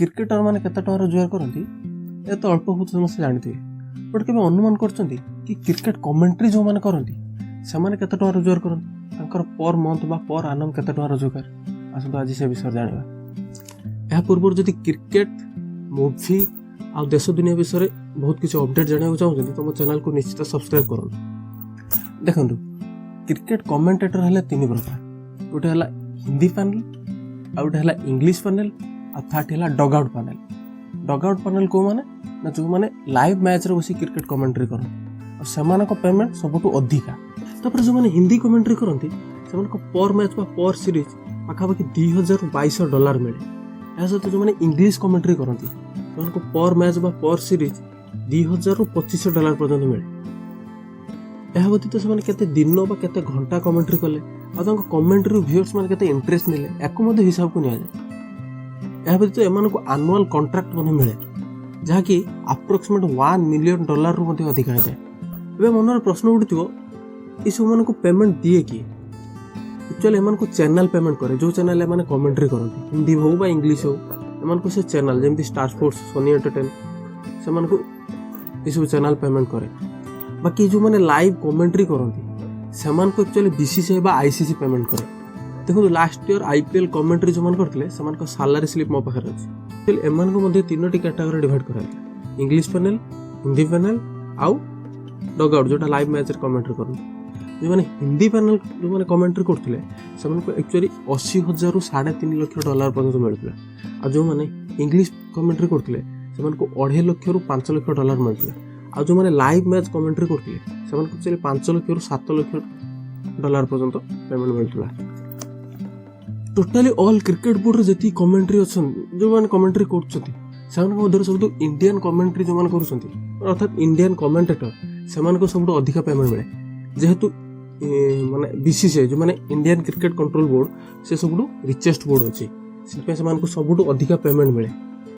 Cricketer मैंने केते टଙ୍କା रोजगार करती ये तो अल्प बहुत समस्या जानते बट केवे अनुमान करछंती कि क्रिकेट कमेंट्री जो माने करती से माने केते टଙ୍କା रोजगार करती तांकर पर मंथ बा पर आनम केते टଙ୍କା रोजगार आसंतु आज से विषय जानिबा। या पूर्व जदि क्रिकेट मूवी आ देश दुनिया विषय बहुत किसी अपडेट जाना चाहते तो मो चैनल को निश्चित सब्सक्राइब करूँ। देखो क्रिकेट कमेंटेटर है तीन प्रकार, गोटे है हिंदी पैनल आ गोटे है इंग्लिश पैनल आ थर्ड है dug out panel. Dug out panel को माने ना जो माने लाइव मैच रे बसी क्रिकेट कमेंट्री करन और सेमानक पेमेंट सबटु अधिका। तापर जो माने हिंदी कमेंट्री करंती सेमानक पर मैच बा पर सीरीज पाखापाखि $2022 मिले। या सहित जो माने इंग्लिश कमेंट्री करंती सेमानक पर मैच बा पर सीरीज $2000 ରୁ $2500 पर्यंत मिले। यह व्यतीत से केते दिन बा केते घंटा कमेंट्री कले आ कमेंट्री व्यूअर्स माने केते इंटरेस्ट नेले याकू मध्ये हिसाब को निया जाए। यह व्यतीत एमान को एनुअल कॉन्ट्रैक्ट मध्ये मिले जहाँकि अप्रोक्सीमेट $1 मिलियन रु मध्ये अधिक है। एबे मनर प्रश्न उठिथिबो ई सब मन को पेमेंट दिए कि एक्चुअली एमान को चैनल पेमेंट करे जो चैनल एमान कमेंट्री करंती हिंदी हो बा इंग्लिश हो एमान को से चैनल जेमति स्टार स्पोर्ट्स सोनी एंटरटेन से मन को ई सब चैनल पेमेंट करे। बाकी जो माने लाइव कमेंट्री करंती सेमान को एक्चुअली बीसीसीआई बा आईसीसी पेमेंट करे। देखो लास्ट ईयर आईपीएल कमेंट्री जो मन करथिले सेमान को सैलरी स्लिप मो पाखर अछि। फिर एमान को मध्ये तीनोटी कैटेगरी डिवाइड कराइले, इंग्लिश पैनल, हिंदी पैनल आउ डग आउट जोटा लाइव मैच रे कमेंट्री करन। जो माने हिंदी पैनल जो माने कमेंट्री करथिले सेमान को एक्चुअली 80,000 ରୁ $3.5 लाख पर्यंत मिलथिला। आ जो माने इंग्लिश कमेंट्री करथिले सेमान को 2.5 लाख ରୁ $5 लाख मिलथिला। आ जो माने लाइव मैच कमेंट्री करथिले सेमान को एक्चुअली 5 लाख ରୁ $7 लाख पर्यंत पेमेंट मिलथिला। टोटाली ऑल क्रिकेट बोर्ड रे जति कमेंट्री अछन जो माने कमेंट्री करछथि सेमान को मधर सबटु इंडियन कमेंट्री जो माने करूछथि अर्थात इंडियन कमेंटेटर सेमान को सबटु अधिक पेमेंट मिले जेहेतु माने बीसीसीआई जो माने इंडियन क्रिकेट कंट्रोल बोर्ड से सबटु रिचेस्ट बोर्ड अछि से सेमान को सबटु अधिक पेमेंट मिले।